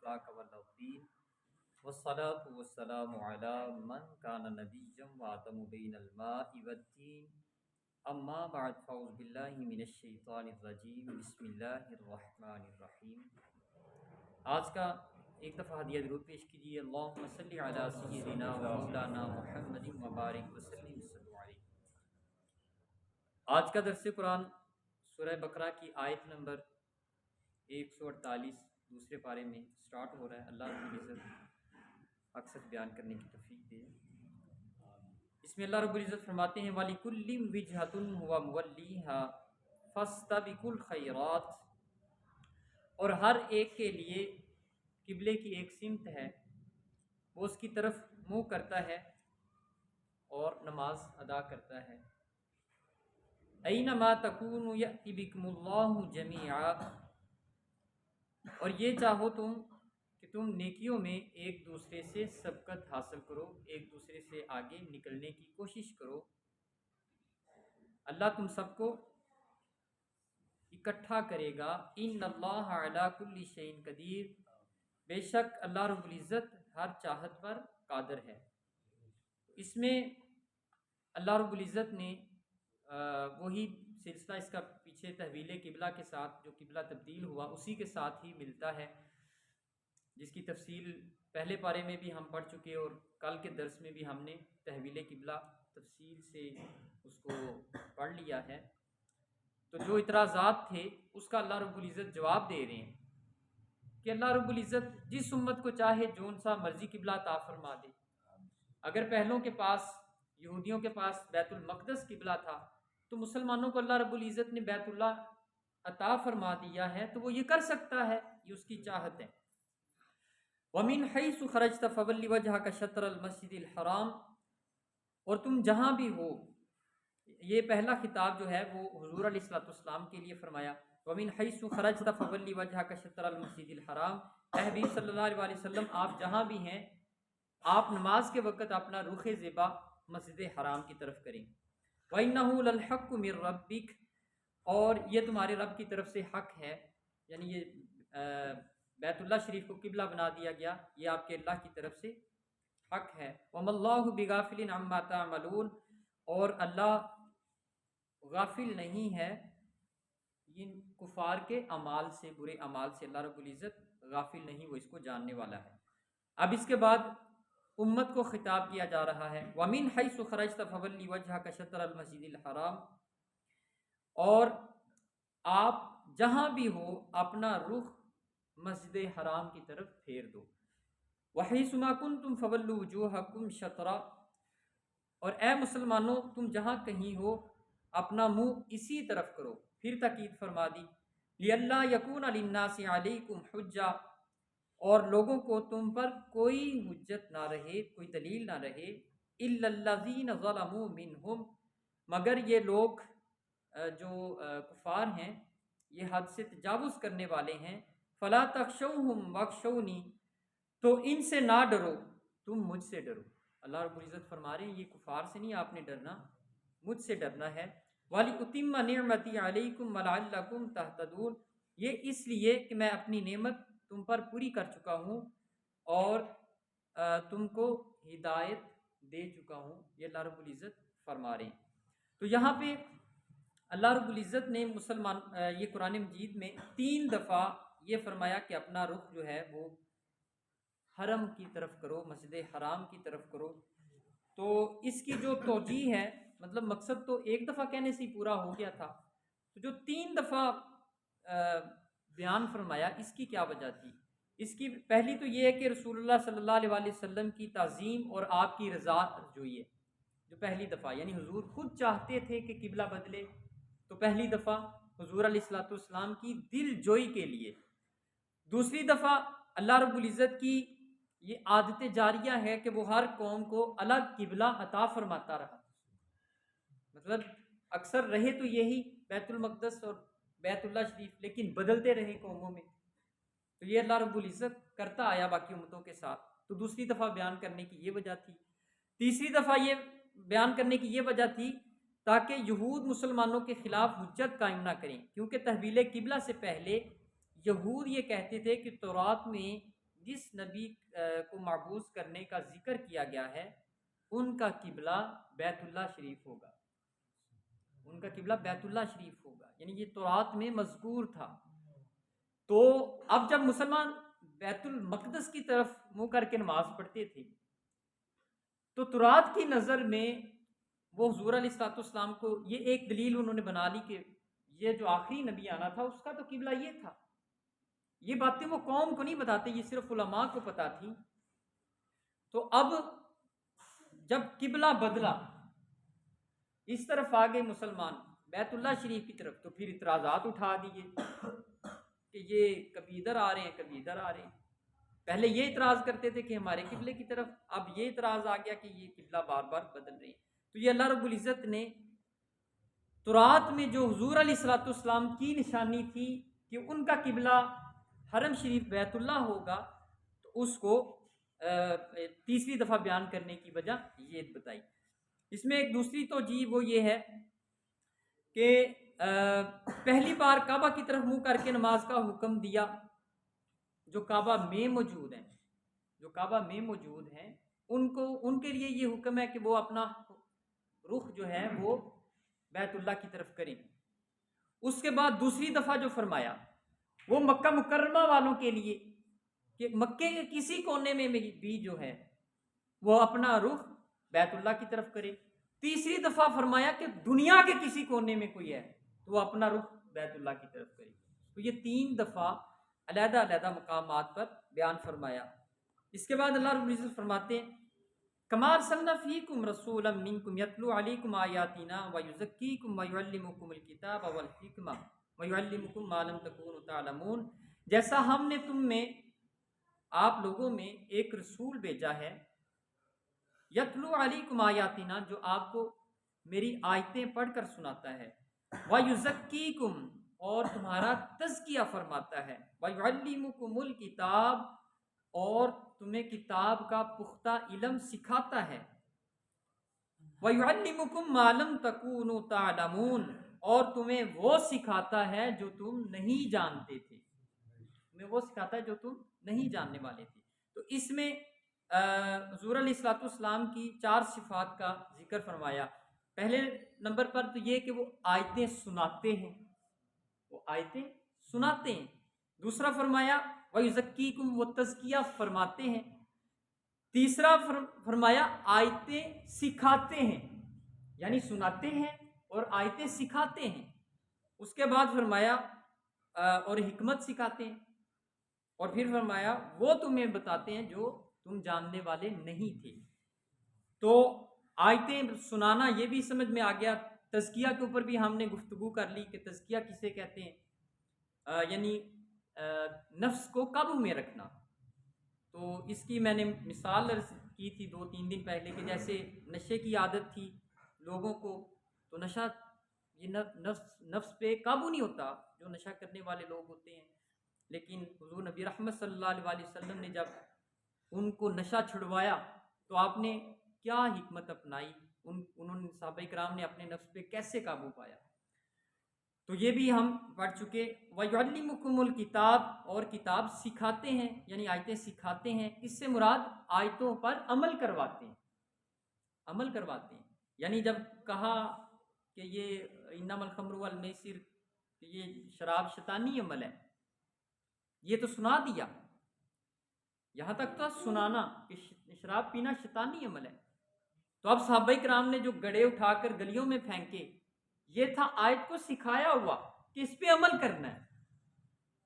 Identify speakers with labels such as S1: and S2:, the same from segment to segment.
S1: الأخلاق والدين والصلاة والسلام على من كان نبيا وآدم بين الماء والدين اما بعد فاعوذ باللہ من الشیطان الرجیم بسم اللہ الرحمن الرحیم۔ آج کا ایک دفعہ ہدیہ درود پیش کیجیے۔ اللہم صلی علی سیدنا و مولانا محمد مبارک وسلم صلی علیہ۔ آج کا درس قرآن سورہ بقرہ کی آیت نمبر 148 دوسرے پارے میں سٹارٹ ہو رہا ہے۔ اللہ رب العزت اکثر بیان کرنے کی توفیق دے۔ اس میں اللہ رب العزت فرماتے ہیں وَلِكُلِّ وِجْهَةٌ هُوَ مُوَلِّيهَا فَاسْتَبِقُوا الْخَيْرَاتِ، اور ہر ایک کے لیے قبلے کی ایک سمت ہے، وہ اس کی طرف منہ کرتا ہے اور نماز ادا کرتا ہے۔ اَيْنَمَا تَكُونُوا يَأْتِ بِكُمُ اللَّهُ جَمِيعًا، اور یہ چاہو تم کہ تم نیکیوں میں ایک دوسرے سے سبقت حاصل کرو، ایک دوسرے سے آگے نکلنے کی کوشش کرو۔ اللہ تم سب کو اکٹھا کرے گا۔ ان اللہ علی کل شیء قدیر، بے شک اللہ رب العزت ہر چاہت پر قادر ہے۔ اس میں اللہ رب العزت نے وہی سلسلہ اس کا پیچھے تحویل قبلہ کے ساتھ جو قبلہ تبدیل ہوا اسی کے ساتھ ہی ملتا ہے، جس کی تفصیل پہلے پارے میں بھی ہم پڑھ چکے اور کل کے درس میں بھی ہم نے تحویل قبلہ تفصیل سے اس کو پڑھ لیا ہے۔ تو جو اعتراضات تھے اس کا اللہ رب العزت جواب دے رہے ہیں کہ اللہ رب العزت جس امت کو چاہے جون سا مرضی قبلہ عطا فرما دے۔ اگر پہلوں کے پاس یہودیوں کے پاس بیت المقدس قبلہ تھا تو مسلمانوں کو اللہ رب العزت نے بیت اللہ عطا فرما دیا ہے تو وہ یہ کر سکتا ہے، یہ اس کی چاہت ہے۔ وَمِنْ حَيْثُ خَرَجْتَ فَوَلِّ وَجْهَكَ شَطْرَ الْمَسْجِدِ الْحَرَامِ، اور تم جہاں بھی ہو، یہ پہلا خطاب جو ہے وہ حضور علیہ الصلوۃ والسلام کے لیے فرمایا۔ وَمِنْ حَيْثُ خَرَجْتَ فَوَلِّ وَجْهَكَ شَطْرَ الْمَسْجِدِ الْحَرَامِ، اے حبیب صلی اللہ علیہ وسلم آپ جہاں بھی ہیں آپ نماز کے وقت اپنا رخ زیبا مسجد حرام کی طرف کریں۔ وَإِنَّهُ لَلْحَقُّ مِن رَبِّكَ، اور یہ تمہارے رب کی طرف سے حق ہے، یعنی یہ بیت اللہ شریف کو قبلہ بنا دیا گیا، یہ آپ کے اللہ کی طرف سے حق ہے۔ وَمَا اللَّهُ بِغَافِلٍ عَمَّا تَعْمَلُونَ، اور اللہ غافل نہیں ہے ان کفار کے اعمال سے، برے اعمال سے، اللہ رب العزت غافل نہیں، وہ اس کو جاننے والا ہے۔ اب اس کے بعد امت کو خطاب کیا جا رہا ہے۔ وَمِنْ حَيْثُ خَرَجْتَ فَوَلِّ وَجْهَكَ شَطْرَ الْمَسْجِدِ الْحَرَامِ، اور آپ جہاں بھی ہو اپنا رخ مسجد حرام کی طرف پھیر دو۔ وَحَيْثُ مَا كُنْتُمْ فَوَلُّوا وُجُوهَكُمْ شَطْرَهُ، اور اے مسلمانوں تم جہاں کہیں ہو اپنا منہ اسی طرف کرو۔ پھر تاکید فرما دی لِأَلَّا يَكُونَ لِلنَّاسِ عَلَيْكُمْ حُجَّةٌ، اور لوگوں کو تم پر کوئی حجت نہ رہے، کوئی دلیل نہ رہے، إِلَّا الَّذِينَ ظَلَمُوا مِنْهُمْ، مگر یہ لوگ جو کفار ہیں، یہ حد سے تجاوز کرنے والے ہیں۔ فَلَا تَخْشَوْهُمْ وَاخْشَوْنِي، تو ان سے نہ ڈرو، تم مجھ سے ڈرو۔ اللہ رب العزت فرما رہے ہیں یہ کفار سے نہیں آپ نے ڈرنا، مجھ سے ڈرنا ہے۔ وَلِأُتِمَّ نِعْمَتِي عَلَيْكُمْ وَلَعَلَّكُمْ تَهْتَدُونَ، یہ اس لیے کہ میں اپنی نعمت تم پر پوری کر چکا ہوں اور تم کو ہدایت دے چکا ہوں، یہ اللہ رب العزت فرما رہے ہیں۔ تو یہاں پہ اللہ رب العزت نے یہ قرآن مجید میں 3 دفعہ یہ فرمایا کہ اپنا رخ جو ہے وہ حرم کی طرف کرو، مسجد حرام کی طرف کرو۔ تو اس کی جو توجیہ ہے، مطلب مقصد تو ایک دفعہ کہنے سے ہی پورا ہو گیا تھا، تو جو 3 دفعہ بیان فرمایا اس کی کیا وجہ تھی؟ اس کی پہلی تو یہ ہے کہ رسول اللہ صلی اللہ علیہ وسلم کی تعظیم اور آپ کی رضا جوئی ہے، جو پہلی دفعہ، یعنی حضور خود چاہتے تھے کہ قبلہ بدلے، تو پہلی دفعہ حضور علیہ الصلوۃ والسلام کی دل جوئی کے لیے۔ دوسری دفعہ اللہ رب العزت کی یہ عادت جاریہ ہے کہ وہ ہر قوم کو الگ قبلہ عطا فرماتا رہا، مطلب اکثر رہے تو یہی بیت المقدس اور بیت اللہ شریف، لیکن بدلتے رہے قوموں میں، تو یہ اللہ رب العزت کرتا آیا باقی امتوں کے ساتھ۔ تو دوسری دفعہ بیان کرنے کی یہ وجہ تھی۔ تیسری دفعہ یہ بیان کرنے کی یہ وجہ تھی تاکہ یہود مسلمانوں کے خلاف حجت قائم نہ کریں، کیونکہ تحویل قبلہ سے پہلے یہود یہ کہتے تھے کہ تورات میں جس نبی کو معبوس کرنے کا ذکر کیا گیا ہے ان کا قبلہ بیت اللہ شریف ہوگا، ان کا قبلہ بیت اللہ شریف ہوگا، یعنی یہ تورات میں مذکور تھا۔ تو اب جب مسلمان بیت المقدس کی طرف منہ کر کے نماز پڑھتے تھے تو تورات کی نظر میں وہ حضور علیہ الصلوۃ والسلام کو یہ ایک دلیل انہوں نے بنا لی کہ یہ جو آخری نبی آنا تھا اس کا تو قبلہ یہ تھا۔ یہ باتیں وہ قوم کو نہیں بتاتے، یہ صرف علماء کو پتہ تھی۔ تو اب جب قبلہ بدلا، اس طرف آگے مسلمان بیت اللہ شریف کی طرف، تو پھر اعتراضات اٹھا دیے کہ یہ کبھی ادھر آ رہے ہیں کبھی ادھر آ رہے ہیں۔ پہلے یہ اعتراض کرتے تھے کہ ہمارے قبلے کی طرف، اب یہ اعتراض آ گیا کہ یہ قبلہ بار بار بدل رہے ہیں۔ تو یہ اللہ رب العزت نے تورات میں جو حضور علیہ الصلوۃ والسلام کی نشانی تھی کہ ان کا قبلہ حرم شریف بیت اللہ ہوگا، تو اس کو تیسری دفعہ بیان کرنے کی وجہ یہ بتائی۔ اس میں ایک دوسری توجیہ وہ یہ ہے کہ پہلی بار کعبہ کی طرف منہ کر کے نماز کا حکم دیا جو کعبہ میں موجود ہیں، جو کعبہ میں موجود ہیں ان کے لیے یہ حکم ہے کہ وہ اپنا رخ جو ہے وہ بیت اللہ کی طرف کریں۔ اس کے بعد دوسری دفعہ جو فرمایا وہ مکہ مکرمہ والوں کے لیے کہ مکے کے کسی کونے میں بھی جو ہے وہ اپنا رخ بیت اللہ کی طرف کرے۔ تیسری دفعہ فرمایا کہ دنیا کے کسی کونے میں کوئی ہے تو وہ اپنا رخ بیت اللہ کی طرف کرے۔ تو یہ 3 دفعہ علیحدہ علیحدہ مقامات پر بیان فرمایا۔ اس کے بعد اللہ رب العزت فرماتے ہیں کما ارسلنا فیکم رسولا منکم یتلو علیکم آیاتنا ویزکیکم ویعلمکم الکتاب والحکمہ ویعلمکم ما لم تکونوا تعلمون، جیسا ہم نے تم میں آپ لوگوں میں ایک رسول بھیجا ہے، یتلو علیکم آیاتنا، جو آپ کو میری آیتیں پڑھ کر سناتا ہے، ویزکیکم، اور تمہارا تزکیہ فرماتا ہے، ویعلمکم الکتاب، اور تمہیں کتاب کا پختہ علم سکھاتا ہے، وَيُعَلِّمُكُم مَّا لَمْ تَكُونُوا تَعْلَمُونَ، اور تمہیں وہ سکھاتا ہے جو تم نہیں جانتے تھے، تمہیں وہ سکھاتا ہے جو تم نہیں جاننے والے تھے۔ تو اس میں حضور علیہ الصلوۃ والسلام کی 4 صفات کا ذکر فرمایا۔ پہلے نمبر پر تو یہ کہ وہ آیتیں سناتے ہیں، وہ آیتیں سناتے ہیں۔ دوسرا فرمایا وَيُزَكِّيكُمْ، وہ تزکیہ فرماتے ہیں۔ تیسرا فرمایا آیتیں سکھاتے ہیں، یعنی سناتے ہیں اور آیتیں سکھاتے ہیں۔ اس کے بعد فرمایا اور حکمت سکھاتے ہیں، اور پھر فرمایا وہ تمہیں بتاتے ہیں جو تم جاننے والے نہیں تھے۔ تو آیتیں سنانا یہ بھی سمجھ میں آ گیا۔ تزکیہ کے اوپر بھی ہم نے گفتگو کر لی کہ تزکیہ کسے کہتے ہیں، یعنی نفس کو قابو میں رکھنا۔ تو اس کی میں نے مثال عرض کی تھی 2-3 دن پہلے کہ جیسے نشے کی عادت تھی لوگوں کو، تو نشہ یہ نفس پہ قابو نہیں ہوتا جو نشہ کرنے والے لوگ ہوتے ہیں، لیکن حضور نبی رحمت صلی اللہ علیہ وسلم نے جب ان کو نشہ چھڑوایا تو آپ نے کیا حکمت اپنائی، انہوں نے صحابہ کرام نے اپنے نفس پہ کیسے قابو پایا۔ تو یہ بھی ہم پڑھ چکے۔ وَيُعَلِّمُكُمُ الْكِتَاب، اور کتاب سکھاتے ہیں، یعنی آیتیں سکھاتے ہیں۔ اس سے مراد آیتوں پر عمل کرواتے ہیں، عمل کرواتے ہیں۔ یعنی جب کہا کہ یہ انما الخمر والمیسر، یہ شراب شیطانی عمل ہے، یہ تو سنا دیا، یہاں تک تو سنانا کہ شراب پینا شیطانی عمل ہے۔ تو اب صحابہ کرام نے جو گڑے اٹھا کر گلیوں میں پھینکے، یہ تھا آیت کو سکھایا ہوا کہ اس پہ عمل کرنا ہے۔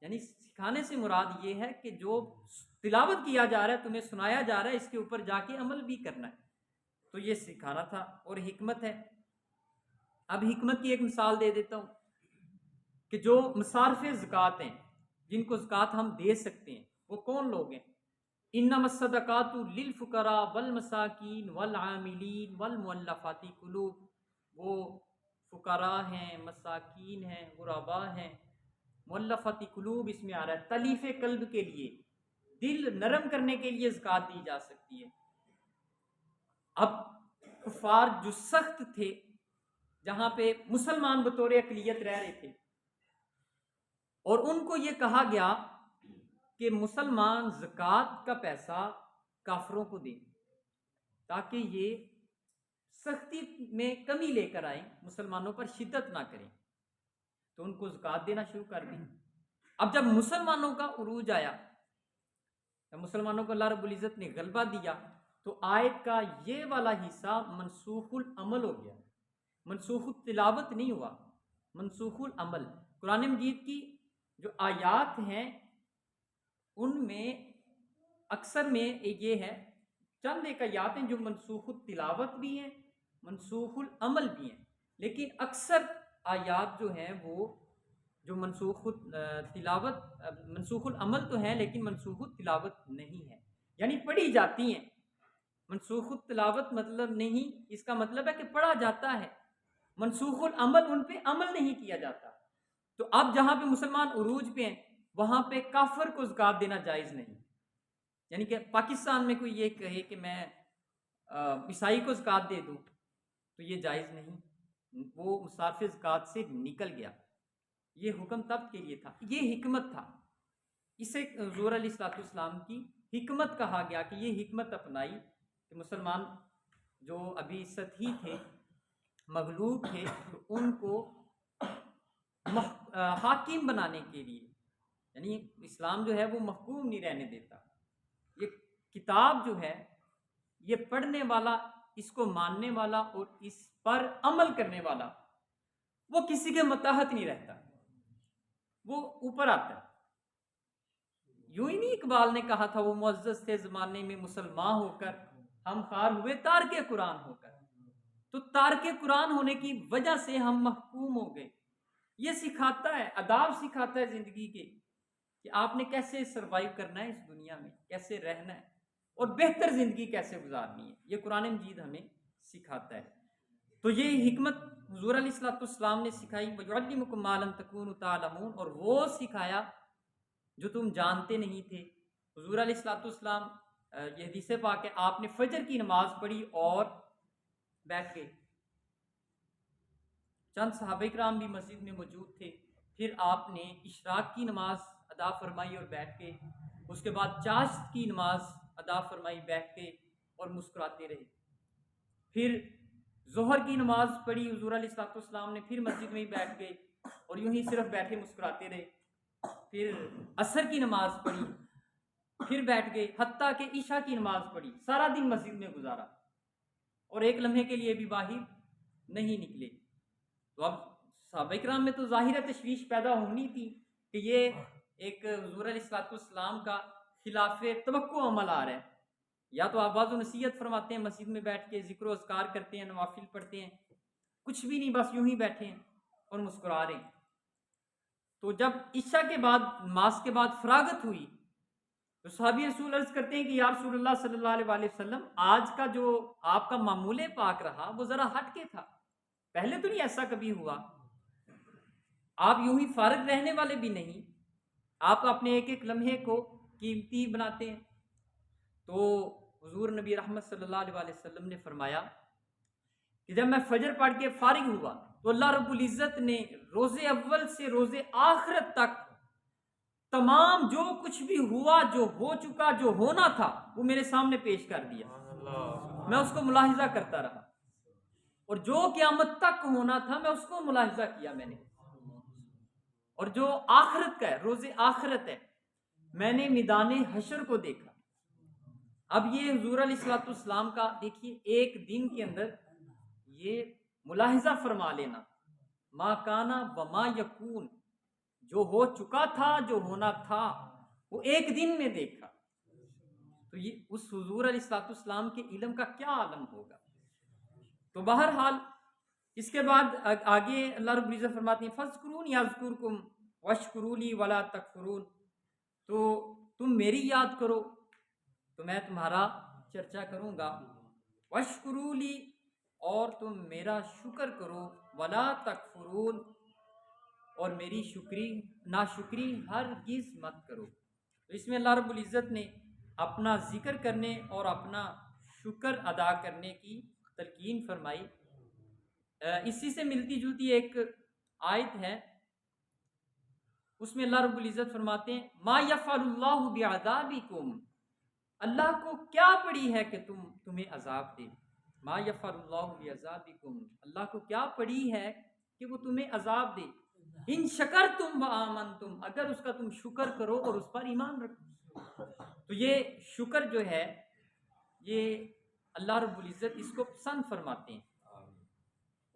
S1: یعنی سکھانے سے مراد یہ ہے کہ جو تلاوت کیا جا رہا ہے، تمہیں سنایا جا رہا ہے، اس کے اوپر جا کے عمل بھی کرنا ہے، تو یہ سکھانا تھا۔ اور حکمت ہے، اب حکمت کی ایک مثال دے دیتا ہوں کہ جو مصارف زکوٰۃ ہیں، جن کو زکوٰۃ ہم دے سکتے ہیں، وہ کون لوگ ہیں؟ انما الصدقات للفقراء والمساکین والعاملین والمؤلفات قلوب، وہ فقراء ہیں، مساکین ہیں، غرباء ہیں۔ مؤلفات قلوب اس میں آ رہا ہے تلیف قلب کے لیے، دل نرم کرنے کے لیے زکوٰۃ دی جا سکتی ہے۔ اب کفار جو سخت تھے، جہاں پہ مسلمان بطور اقلیت رہ رہے تھے، اور ان کو یہ کہا گیا کہ مسلمان زکوٰۃ کا پیسہ کافروں کو دیں تاکہ یہ سختی میں کمی لے کر آئیں، مسلمانوں پر شدت نہ کریں، تو ان کو زکوٰۃ دینا شروع کر دی۔ اب جب مسلمانوں کا عروج آیا، جب مسلمانوں کو اللہ رب العزت نے غلبہ دیا، تو آیت کا یہ والا حصہ منسوخ العمل ہو گیا، منسوخ التلاوت نہیں ہوا، منسوخ العمل۔ قرآن مجید کی جو آیات ہیں ان میں اکثر میں یہ ہے، چند ایک آیات ہیں جو منسوخ التلاوت بھی ہیں، منسوخ العمل بھی ہیں، لیکن اکثر آیات جو ہیں وہ جو منسوخ تلاوت، منسوخ العمل تو ہیں لیکن منسوخ التلاوت نہیں ہے، یعنی پڑھی جاتی ہیں۔ منسوخ التلاوت مطلب نہیں، اس کا مطلب ہے کہ پڑھا جاتا ہے، منسوخ العمل ان پہ عمل نہیں کیا جاتا۔ تو اب جہاں پہ مسلمان عروج پہ ہیں وہاں پہ کافر کو زکوٰۃ دینا جائز نہیں، یعنی کہ پاکستان میں کوئی یہ کہے کہ میں عیسائی کو زکوٰۃ دے دوں تو یہ جائز نہیں، وہ مصارف زکوٰۃ سے نکل گیا۔ یہ حکم تب کے لیے تھا، یہ حکمت تھا، اسے حضور علیہ الصلوۃ والسلام کی حکمت کہا گیا کہ یہ حکمت اپنائی کہ مسلمان جو ابھی سطحی تھے، مغلوب تھے، تو ان کو حاکم بنانے کے لیے، یعنی اسلام جو ہے وہ محکوم نہیں رہنے دیتا، یہ کتاب جو ہے یہ پڑھنے والا، اس کو ماننے والا اور اس پر عمل کرنے والا وہ کسی کے متحد نہیں رہتا، وہ اوپر آتا ہے۔ یوں ہی نہیں اقبال نے کہا تھا وہ معزز تھے زمانے میں مسلمان ہو کر، ہم خوار ہوئے تارک قرآن ہو کر۔ تو تارک قرآن ہونے کی وجہ سے ہم محکوم ہو گئے۔ یہ سکھاتا ہے، آداب سکھاتا ہے زندگی کے کہ آپ نے کیسے سروائیو کرنا ہے اس دنیا میں، کیسے رہنا ہے اور بہتر زندگی کیسے گزارنی ہے، یہ قرآن مجید ہمیں سکھاتا ہے۔ تو یہ حکمت حضور علیہ الصلوۃ والسلام نے سکھائی، وَيُعَلِّمُكُم مَّا لَمْ تَكُونُوا تَعْلَمُونَ، اور وہ سکھایا جو تم جانتے نہیں تھے۔ حضور علیہ الصلوۃ والسلام، یہ حدیث پاک ہے، آپ نے فجر کی نماز پڑھی اور بیٹھ گئے، چند صحابہ کرام بھی مسجد میں موجود تھے، پھر آپ نے اشراق کی نماز ادا فرمائی اور بیٹھ گئے، اس کے بعد چاشت کی نماز ادا فرمائی، بیٹھ گئے اور مسکراتے رہے، پھر ظہر کی نماز پڑھی حضور علیہ الصلوۃ والسلام نے، پھر مسجد میں ہی بیٹھ گئے اور یوں ہی صرف بیٹھے مسکراتے رہے، پھر عصر کی نماز پڑھی، پھر بیٹھ گئے، حتیٰ کہ عشاء کی نماز پڑھی، سارا دن مسجد میں گزارا اور ایک لمحے کے لیے بھی باہر نہیں نکلے۔ تو اب صحابہ کرام میں تو ظاہر تشویش پیدا ہونی تھی کہ یہ ایک حضور علیہ الصلوۃ والسلام کا خلاف توقع عمل آ رہا ہے، یا تو آپ واضح و نصیحت فرماتے ہیں مسجد میں بیٹھ کے، ذکر و اذکار کرتے ہیں، نوافل پڑھتے ہیں، کچھ بھی نہیں، بس یوں ہی بیٹھے ہیں اور مسکرا رہے ہیں۔ تو جب عشاء کے بعد، نماز کے بعد فراغت ہوئی تو صحابی رسول عرض کرتے ہیں کہ یا رسول اللہ صلی اللہ علیہ وآلہ وسلم، آج کا جو آپ کا معمول پاک رہا وہ ذرا ہٹ کے تھا، پہلے تو نہیں ایسا کبھی ہوا، آپ یوں ہی فارغ رہنے والے بھی نہیں، آپ اپنے ایک ایک لمحے کو قیمتی بناتے ہیں۔ تو حضور نبی رحمت صلی اللہ علیہ وآلہ وسلم نے فرمایا کہ جب میں فجر پڑھ کے فارغ ہوا تو اللہ رب العزت نے روز اول سے روز آخرت تک تمام جو کچھ بھی ہوا، جو ہو چکا، جو ہونا تھا، وہ میرے سامنے پیش کر دیا، میں اس کو ملاحظہ کرتا رہا، اور جو قیامت تک ہونا تھا میں اس کو ملاحظہ کیا میں نے، اور جو آخرت کا ہے، روز آخرت ہے، میں نے میدان حشر کو دیکھا۔ اب یہ حضور علیہ الصلوۃ والسلام کا دیکھیے ایک دن کے اندر یہ ملاحظہ فرما لینا، ما کانا وما یکون، جو ہو چکا تھا، جو ہونا تھا، وہ ایک دن میں دیکھا۔ تو یہ اس حضور علیہ الصلوۃ والسلام کے علم کا کیا عالم ہوگا۔ تو بہرحال اس کے بعد آگے اللہ رب العزت فرماتے ہیں فَاذْكُرُونِي أَذْكُرْكُمْ وَاشْكُرُوا لِي وَلَا تَكْفُرُونَ، تو تم میری یاد کرو تو میں تمہارا چرچا کروں گا، وَاشْكُرُوا لِي، اور تم میرا شکر کرو، وَلَا تَكْفُرُونَ، اور میری ناشکری ہرگز مت کرو۔ تو اس میں اللہ رب العزت نے اپنا ذکر کرنے اور اپنا شکر ادا کرنے کی تلقین فرمائی۔ اسی سے ملتی جلتی ایک آیت ہے اس میں اللہ رب العزت فرماتے ہیں ما یفعل اللہ بعذابکم، اللہ کو کیا پڑی ہے کہ تمہیں عذاب دے. ما یفعل اللہ بعذابکم، اللہ کو کیا پڑی ہے کہ وہ تمہیں عذاب دے. ان شکرتم وآمنتم، اگر اس کا تم شکر کرو اور اس پر ایمان رکھو. تو یہ شکر جو ہے یہ اللہ رب العزت اس کو پسند فرماتے ہیں.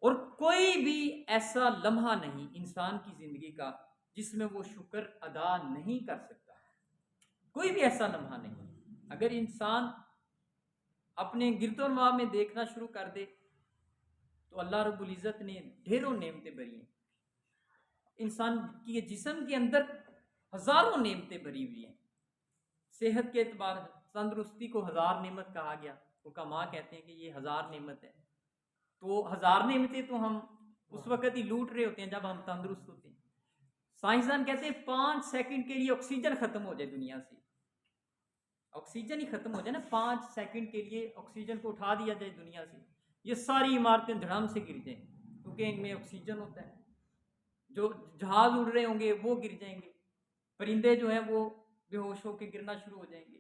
S1: اور کوئی بھی ایسا لمحہ نہیں انسان کی زندگی کا جس میں وہ شکر ادا نہیں کر سکتا. کوئی بھی ایسا لمحہ نہیں. اگر انسان اپنے گرد و نواح میں دیکھنا شروع کر دے تو اللہ رب العزت نے ڈھیروں نعمتیں بری ہیں. انسان کی جسم کے اندر ہزاروں نعمتیں بری ہوئی ہیں. صحت کے اعتبار تندرستی کو 1000 نعمت کہا گیا. حکماء کہتے ہیں کہ یہ 1000 نعمت ہے. تو 1000 نعمتیں تو ہم اس وقت ہی لوٹ رہے ہوتے ہیں جب ہم تندرست ہوتے ہیں. سائنسدان کہتے ہیں 5 سیکنڈ کے لیے آکسیجن ختم ہو جائے دنیا سے، آکسیجن ہی ختم ہو جائے نا، 5 سیکنڈ کے لیے آکسیجن کو اٹھا دیا جائے دنیا سے، یہ ساری عمارتیں دھڑام سے گر جائیں کیونکہ ان میں آکسیجن ہوتا ہے. جو جہاز اڑ رہے ہوں گے وہ گر جائیں گے، پرندے جو ہیں وہ بے ہوش ہو کے گرنا شروع ہو جائیں گے،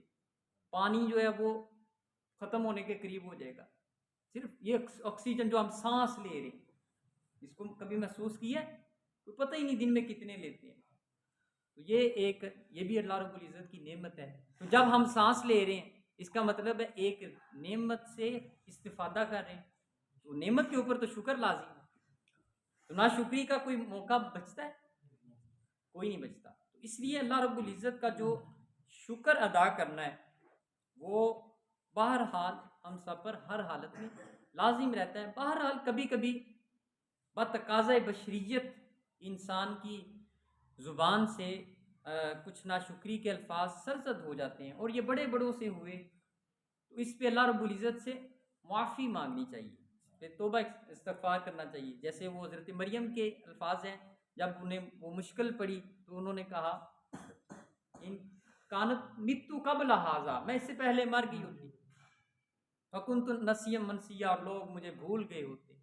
S1: پانی جو ہے وہ ختم ہونے کے قریب ہو جائے گا. صرف یہ آکسیجن جو ہم سانس لے رہے ہیں اس کو کبھی محسوس کیا ہے؟ کوئی پتہ ہی نہیں دن میں کتنے لیتے ہیں. تو یہ بھی اللہ رب العزت کی نعمت ہے. تو جب ہم سانس لے رہے ہیں اس کا مطلب ہے ایک نعمت سے استفادہ کر رہے ہیں. تو نعمت کے اوپر تو شکر لازم ہے. تو ناشکری کا کوئی موقع بچتا ہے؟ کوئی نہیں بچتا. تو اس لیے اللہ رب العزت کا جو شکر ادا کرنا ہے وہ بہرحال ہم سب پر ہر حالت میں لازم رہتا ہے. بہرحال کبھی کبھی بتقاضۂ بشریت انسان کی زبان سے کچھ ناشکری کے الفاظ سرزد ہو جاتے ہیں اور یہ بڑے بڑوں سے ہوئے تو اس پہ اللہ رب العزت سے معافی مانگنی چاہیے، اس پہ توبہ استغفار کرنا چاہیے. جیسے وہ حضرت مریم کے الفاظ ہیں، جب انہیں وہ مشکل پڑی تو انہوں نے کہا ان کانت متو قبل ھذا، میں اس سے پہلے مر گئی ہوتی، فکنت نسیا منسیا، اور لوگ مجھے بھول گئے ہوتے.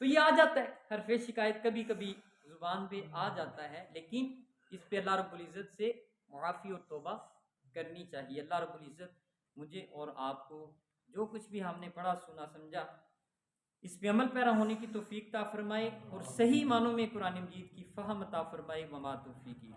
S1: تو یہ آ جاتا ہے حرف شکایت کبھی کبھی زبان پہ آ جاتا ہے، لیکن اس پہ اللہ رب العزت سے معافی اور توبہ کرنی چاہیے. اللہ رب العزت مجھے اور آپ کو جو کچھ بھی ہم نے پڑھا سنا سمجھا اس پہ عمل پیرا ہونے کی توفیق عطا فرمائے اور صحیح معنوں میں قرآن مجید کی فہم عطا فرمائے. وما توفیقی